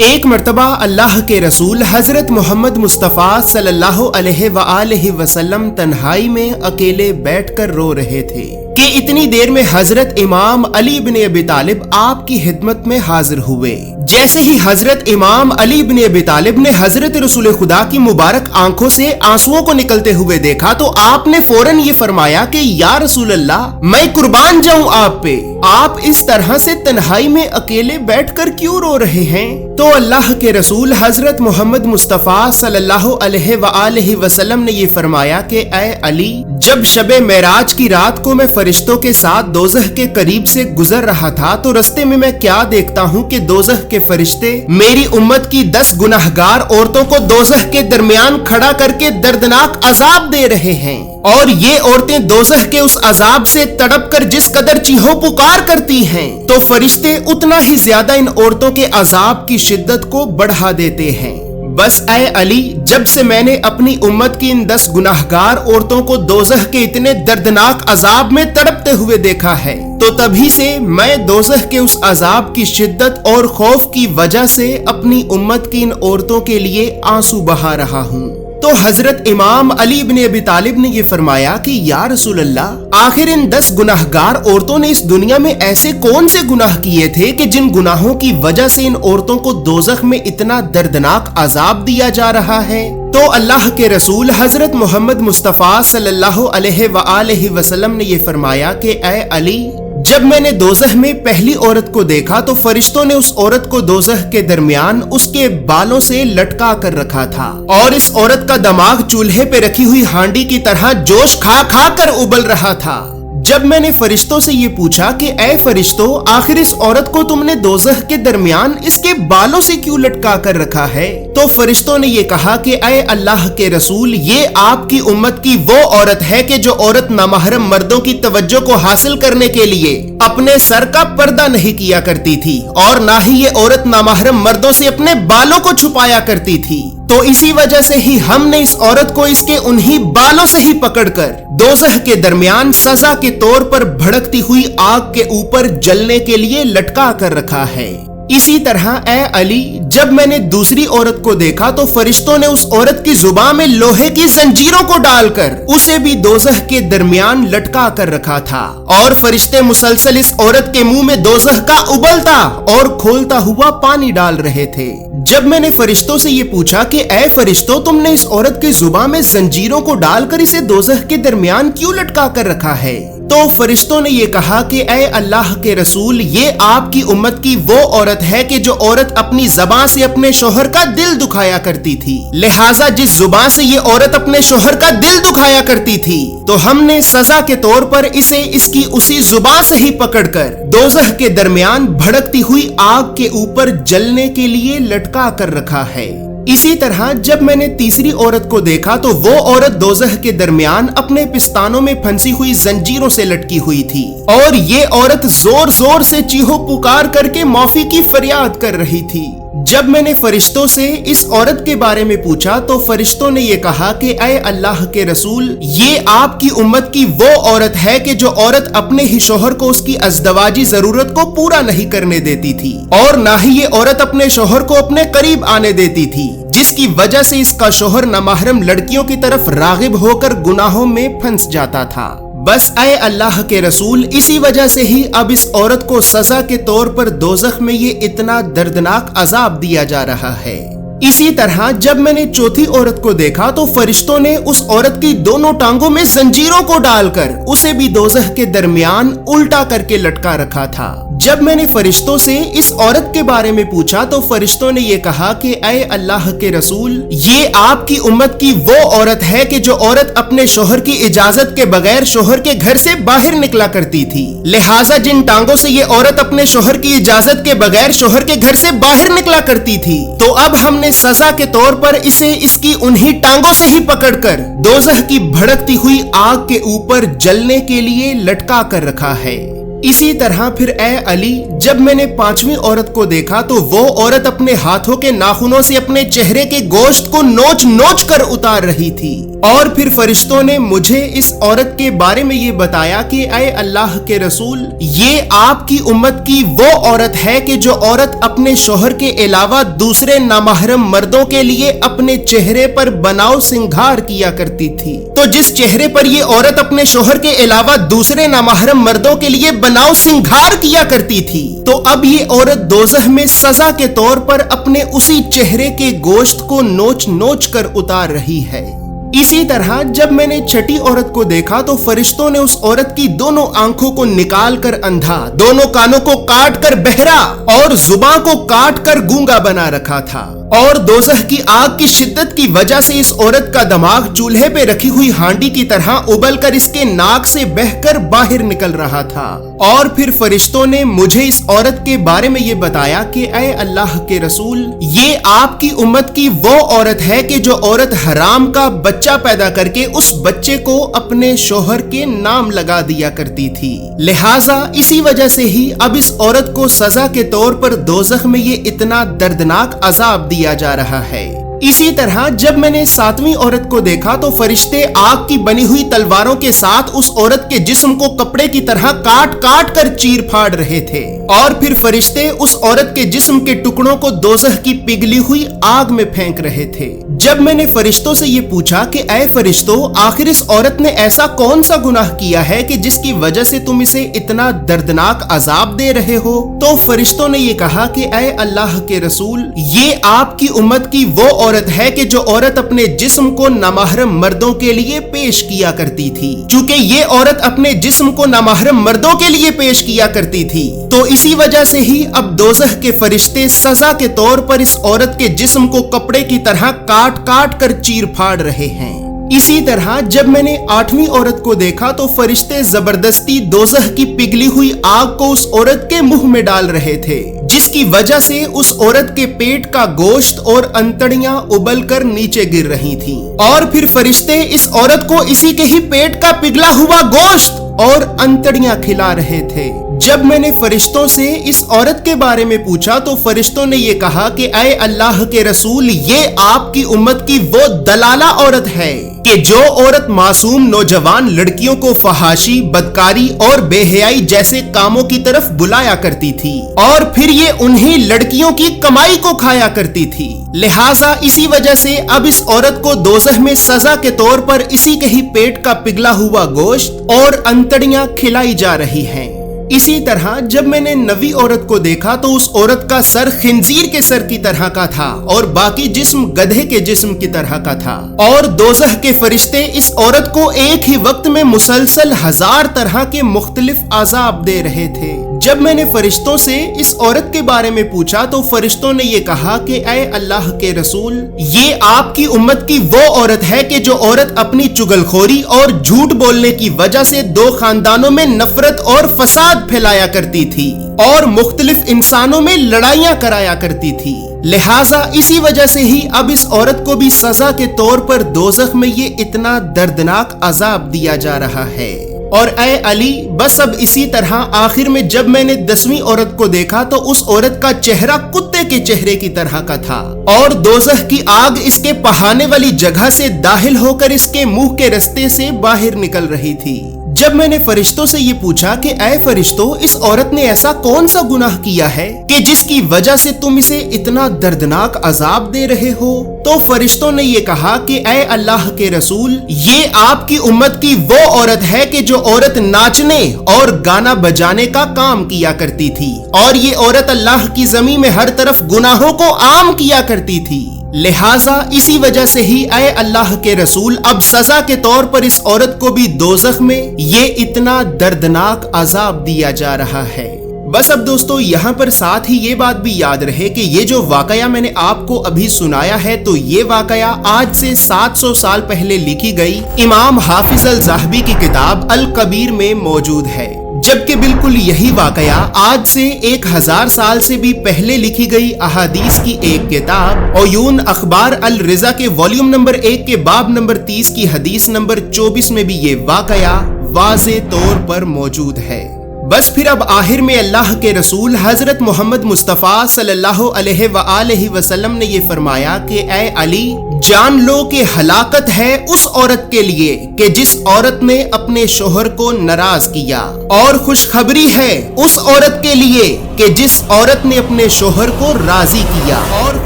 ایک مرتبہ اللہ کے رسول حضرت محمد مصطفیٰ صلی اللہ علیہ وآلہ وسلم تنہائی میں اکیلے بیٹھ کر رو رہے تھے کہ اتنی دیر میں حضرت امام علی بن ابی طالب آپ کی خدمت میں حاضر ہوئے۔ جیسے ہی حضرت امام علی بن ابی طالب نے حضرت رسول خدا کی مبارک آنکھوں سے آنسوؤں کو نکلتے ہوئے دیکھا تو آپ نے فوراً یہ فرمایا کہ یا رسول اللہ، میں قربان جاؤں آپ پہ، آپ اس طرح سے تنہائی میں اکیلے بیٹھ کر کیوں رو رہے ہیں؟ تو اللہ کے رسول حضرت محمد مصطفیٰ صلی اللہ علیہ وآلہ وسلم نے یہ فرمایا کہ اے علی، جب شب معراج کی رات کو میں فرشتوں کے ساتھ دوزخ کے قریب سے گزر رہا تھا تو رستے میں کیا دیکھتا ہوں کہ دوزخ کے فرشتے میری امت کی 10 گناہگار عورتوں کو دوزخ کے درمیان کھڑا کر کے دردناک عذاب دے رہے ہیں، اور یہ عورتیں دوزخ کے اس عذاب سے تڑپ کر جس قدر چیخو پکار کرتی ہیں تو فرشتے اتنا ہی زیادہ ان عورتوں کے عذاب کی شدت کو بڑھا دیتے ہیں۔ بس اے علی، جب سے میں نے اپنی امت کی ان 10 گناہگار عورتوں کو دوزخ کے اتنے دردناک عذاب میں تڑپتے ہوئے دیکھا ہے تو تبھی سے میں دوزخ کے اس عذاب کی شدت اور خوف کی وجہ سے اپنی امت کی ان عورتوں کے لیے آنسو بہا رہا ہوں۔ تو حضرت امام علی بن ابی طالب نے یہ فرمایا کہ یا رسول اللہ، آخر ان 10 گناہگار عورتوں نے اس دنیا میں ایسے کون سے گناہ کیے تھے کہ جن گناہوں کی وجہ سے ان عورتوں کو دوزخ میں اتنا دردناک عذاب دیا جا رہا ہے؟ تو اللہ کے رسول حضرت محمد مصطفیٰ صلی اللہ علیہ وآلہ وسلم نے یہ فرمایا کہ اے علی، جب میں نے دوزخ میں پہلی عورت کو دیکھا تو فرشتوں نے اس عورت کو دوزخ کے درمیان اس کے بالوں سے لٹکا کر رکھا تھا، اور اس عورت کا دماغ چولہے پہ رکھی ہوئی ہانڈی کی طرح جوش کھا کھا کر ابل رہا تھا۔ جب میں نے فرشتوں سے یہ پوچھا کہ اے فرشتوں، آخر اس عورت کو تم نے دوزخ کے درمیان اس کے بالوں سے کیوں لٹکا کر رکھا ہے؟ تو فرشتوں نے یہ کہا کہ اے اللہ کے رسول، یہ آپ کی امت کی وہ عورت ہے کہ جو عورت نامحرم مردوں کی توجہ کو حاصل کرنے کے لیے اپنے سر کا پردہ نہیں کیا کرتی تھی، اور نہ ہی یہ عورت نامحرم مردوں سے اپنے بالوں کو چھپایا کرتی تھی۔ تو اسی وجہ سے ہی ہم نے اس عورت کو اس کے انہی بالوں سے ہی پکڑ کر دوزخ کے درمیان سزا کے طور پر بھڑکتی ہوئی آگ کے اوپر جلنے کے لیے لٹکا کر رکھا ہے۔ اسی طرح اے علی، جب میں نے دوسری عورت کو دیکھا تو فرشتوں نے اس عورت کی زبان میں لوہے کی زنجیروں کو ڈال کر اسے بھی دوزخ کے درمیان لٹکا کر رکھا تھا، اور فرشتے مسلسل اس عورت کے منہ میں دوزخ کا ابلتا اور کھولتا ہوا پانی ڈال رہے تھے۔ جب میں نے فرشتوں سے یہ پوچھا کہ اے فرشتوں، تم نے اس عورت کی زبان میں زنجیروں کو ڈال کر اسے دوزخ کے درمیان کیوں لٹکا کر رکھا ہے؟ تو فرشتوں نے یہ کہا کہ اے اللہ کے رسول، یہ آپ کی امت کی وہ عورت ہے کہ جو عورت اپنی زبان سے اپنے شوہر کا دل دکھایا کرتی تھی، لہٰذا جس زبان سے یہ عورت اپنے شوہر کا دل دکھایا کرتی تھی تو ہم نے سزا کے طور پر اسے اس کی اسی زبان سے ہی پکڑ کر دوزخ کے درمیان بھڑکتی ہوئی آگ کے اوپر جلنے کے لیے لٹکا کر رکھا ہے۔ اسی طرح جب میں نے تیسری عورت کو دیکھا تو وہ عورت دوزخ کے درمیان اپنے پستانوں میں پھنسی ہوئی زنجیروں سے لٹکی ہوئی تھی، اور یہ عورت زور زور سے چیخو پکار کر کے معافی کی فریاد کر رہی تھی۔ جب میں نے فرشتوں سے اس عورت کے بارے میں پوچھا تو فرشتوں نے یہ کہا کہ اے اللہ کے رسول، یہ آپ کی امت کی وہ عورت ہے کہ جو عورت اپنے ہی شوہر کو اس کی ازدواجی ضرورت کو پورا نہیں کرنے دیتی تھی، اور نہ ہی یہ عورت اپنے شوہر کو اپنے قریب آنے دیتی تھی، جس کی وجہ سے اس کا شوہر نامحرم لڑکیوں کی طرف راغب ہو کر گناہوں میں پھنس جاتا تھا۔ بس اے اللہ کے رسول، اسی وجہ سے ہی اب اس عورت کو سزا کے طور پر دوزخ میں یہ اتنا دردناک عذاب دیا جا رہا ہے۔ اسی طرح جب میں نے چوتھی عورت کو دیکھا تو فرشتوں نے اس عورت کی دونوں ٹانگوں میں زنجیروں کو ڈال کر اسے بھی دوزخ کے درمیان الٹا کر کے لٹکا رکھا تھا۔ جب میں نے فرشتوں سے اس عورت کے بارے میں پوچھا تو فرشتوں نے یہ کہا کہ اے اللہ کے رسول، یہ آپ کی امت کی وہ عورت ہے کہ جو عورت اپنے شوہر کی اجازت کے بغیر شوہر کے گھر سے باہر نکلا کرتی تھی، لہٰذا جن ٹانگوں سے یہ عورت اپنے شوہر کی اجازت کے بغیر شوہر کے گھر سے باہر نکلا کرتی تھی تو اب ہم نے سزا کے طور پر اسے اس کی انہی ٹانگوں سے ہی پکڑ کر دوزخ کی بھڑکتی ہوئی آگ کے اوپر جلنے کے لیے لٹکا کر رکھا ہے۔ اسی طرح پھر اے علی، جب میں نے 5ویں عورت کو دیکھا تو وہ عورت اپنے ہاتھوں کے ناخنوں سے اپنے چہرے کے گوشت کو نوچ نوچ کر اتار رہی تھی، اور پھر فرشتوں نے مجھے اس عورت کے بارے میں یہ بتایا کہ اے اللہ کے رسول، یہ آپ کی امت کی وہ عورت ہے کہ جو عورت اپنے شوہر کے علاوہ دوسرے نامحرم مردوں کے لیے اپنے چہرے پر بناؤ سنگھار کیا کرتی تھی۔ تو جس چہرے پر یہ عورت اپنے شوہر کے علاوہ دوسرے نامحرم مردوں کے لیے بناؤ سنگھار کیا کرتی تھی، تو اب یہ عورت دوزخ میں سزا کے طور پر اپنے اسی چہرے کے گوشت کو نوچ نوچ کر اتار رہی ہے۔ اسی طرح جب میں نے 6ٹھی عورت کو دیکھا تو فرشتوں نے اس عورت کی دونوں آنکھوں کو نکال کر اندھا، دونوں کانوں کو کاٹ کر بہرا اور زباں کو کاٹ کر گونگا بنا رکھا تھا، اور دوزخ کی آگ کی شدت کی وجہ سے اس عورت کا دماغ چولہے پہ رکھی ہوئی ہانڈی کی طرح ابل کر اس کے ناک سے بہ کر باہر نکل رہا تھا۔ اور پھر فرشتوں نے مجھے اس عورت کے بارے میں یہ بتایا کہ اے اللہ کے رسول، یہ آپ کی امت کی وہ عورت ہے کہ جو عورت حرام کا بچہ پیدا کر کے اس بچے کو اپنے شوہر کے نام لگا دیا کرتی تھی، لہٰذا اسی وجہ سے ہی اب اس عورت کو سزا کے طور پر دوزخ میں یہ اتنا دردناک عذاب دیا جا رہا ہے۔ اسی طرح جب میں نے 7ویں عورت کو دیکھا تو فرشتے آگ کی بنی ہوئی تلواروں کے ساتھ اس عورت کے جسم کو کپڑے کی طرح کاٹ کاٹ کر چیر پھاڑ رہے تھے، اور پھر فرشتے اس عورت کے جسم کے ٹکڑوں کو دوزخ کی پگھلی ہوئی آگ میں پھینک رہے تھے۔ جب میں نے فرشتوں سے یہ پوچھا کہ اے فرشتوں، آخر اس عورت نے ایسا کون سا گناہ کیا ہے کہ جس کی وجہ سے تم اسے اتنا دردناک عذاب دے رہے ہو، تو فرشتوں نے یہ کہا کہ اے اللہ کے رسول، یہ آپ کی امت کی وہ عورت ہے کہ جو عورت اپنے جسم کو نامحرم مردوں کے لیے پیش کیا کرتی تھی۔ چونکہ یہ عورت اپنے جسم کو نامحرم مردوں کے لیے پیش کیا کرتی تھی، تو اسی وجہ سے ہی اب دوزخ کے فرشتے سزا کے طور پر اس عورت کے جسم کو کپڑے کی طرح کاٹ کاٹ کر چیر پھاڑ رہے ہیں۔ اسی طرح جب میں نے 8ویں عورت کو دیکھا تو فرشتے زبردستی دوزخ کی پگھلی ہوئی آگ کو اس عورت کے منہ میں ڈال رہے تھے، جس کی وجہ سے اس عورت کے پیٹ کا گوشت اور انتڑیاں ابل کر نیچے گر رہی تھیں، اور پھر فرشتے اس عورت کو اسی کے ہی پیٹ کا پگھلا ہوا گوشت اور انتڑیاں کھلا رہے تھے۔ جب میں نے فرشتوں سے اس عورت کے بارے میں پوچھا تو فرشتوں نے یہ کہا کہ اے اللہ کے رسول، یہ آپ کی امت کی وہ دلالہ عورت ہے کہ جو عورت معصوم نوجوان لڑکیوں کو فحاشی، بدکاری اور بے حیائی جیسے کاموں کی طرف بلایا کرتی تھی، اور پھر یہ انہی لڑکیوں کی کمائی کو کھایا کرتی تھی، لہٰذا اسی وجہ سے اب اس عورت کو دوزخ میں سزا کے طور پر اسی کے ہی پیٹ کا پگھلا ہوا گوشت اور انتڑیاں کھلائی جا رہی ہیں۔ اسی طرح جب میں نے 9ویں عورت کو دیکھا تو اس عورت کا سر خنزیر کے سر کی طرح کا تھا اور باقی جسم گدھے کے جسم کی طرح کا تھا، اور دوزخ کے فرشتے اس عورت کو ایک ہی وقت میں مسلسل 1000 طرح کے مختلف عذاب دے رہے تھے۔ جب میں نے فرشتوں سے اس عورت کے بارے میں پوچھا تو فرشتوں نے یہ کہا کہ اے اللہ کے رسول، یہ آپ کی امت کی وہ عورت ہے کہ جو عورت اپنی چگل خوری اور جھوٹ بولنے کی وجہ سے 2 خاندانوں میں نفرت اور فساد پھیلایا کرتی تھی اور مختلف انسانوں میں لڑائیاں کرایا کرتی تھی، لہٰذا اسی وجہ سے ہی اب اس عورت کو بھی سزا کے طور پر دوزخ میں یہ اتنا دردناک عذاب دیا جا رہا ہے۔ اور اے علی، بس اب اسی طرح آخر میں جب میں نے 10ویں عورت کو دیکھا تو اس عورت کا چہرہ کتے کے چہرے کی طرح کا تھا، اور دوزخ کی آگ اس کے پہانے والی جگہ سے داخل ہو کر اس کے منہ کے رستے سے باہر نکل رہی تھی۔ جب میں نے فرشتوں سے یہ پوچھا کہ اے فرشتوں، اس عورت نے ایسا کون سا گناہ کیا ہے کہ جس کی وجہ سے تم اسے اتنا دردناک عذاب دے رہے ہو، تو فرشتوں نے یہ کہا کہ اے اللہ کے رسول، یہ آپ کی امت کی وہ عورت ہے کہ جو عورت ناچنے اور گانا بجانے کا کام کیا کرتی تھی، اور یہ عورت اللہ کی زمین میں ہر طرف گناہوں کو عام کیا کرتی تھی، لہٰذا اسی وجہ سے ہی اے اللہ کے رسول اب سزا کے طور پر اس عورت کو بھی دوزخ میں یہ اتنا دردناک عذاب دیا جا رہا ہے۔ بس اب دوستو یہاں پر ساتھ ہی یہ بات بھی یاد رہے کہ یہ جو واقعہ میں نے آپ کو ابھی سنایا ہے تو یہ واقعہ آج سے 700 سال پہلے لکھی گئی امام حافظ الذہبی کی کتاب الکبیر میں موجود ہے، جبکہ بالکل یہی واقعہ آج سے 1000 سال سے بھی پہلے لکھی گئی احادیث کی ایک کتاب عیون اخبار الرضا کے والیوم نمبر 1 کے باب نمبر 30 کی حدیث نمبر 24 میں بھی یہ واقعہ واضح طور پر موجود ہے۔ بس پھر اب آخر میں اللہ کے رسول حضرت محمد مصطفیٰ صلی اللہ علیہ وآلہ وسلم نے یہ فرمایا کہ اے علی، جان لو کہ ہلاکت ہے اس عورت کے لیے کہ جس عورت نے اپنے شوہر کو ناراض کیا، اور خوشخبری ہے اس عورت کے لیے کہ جس عورت نے اپنے شوہر کو راضی کیا، اور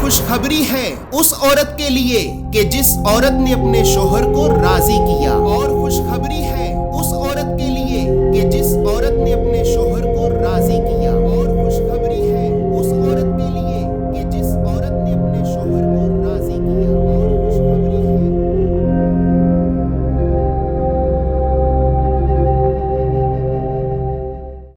خوشخبری ہے اس عورت کے لیے کہ جس عورت نے اپنے شوہر کو راضی کیا، اور خوشخبری ہے اس عورت کے لیے کہ جس عورت نے اپنے شوہر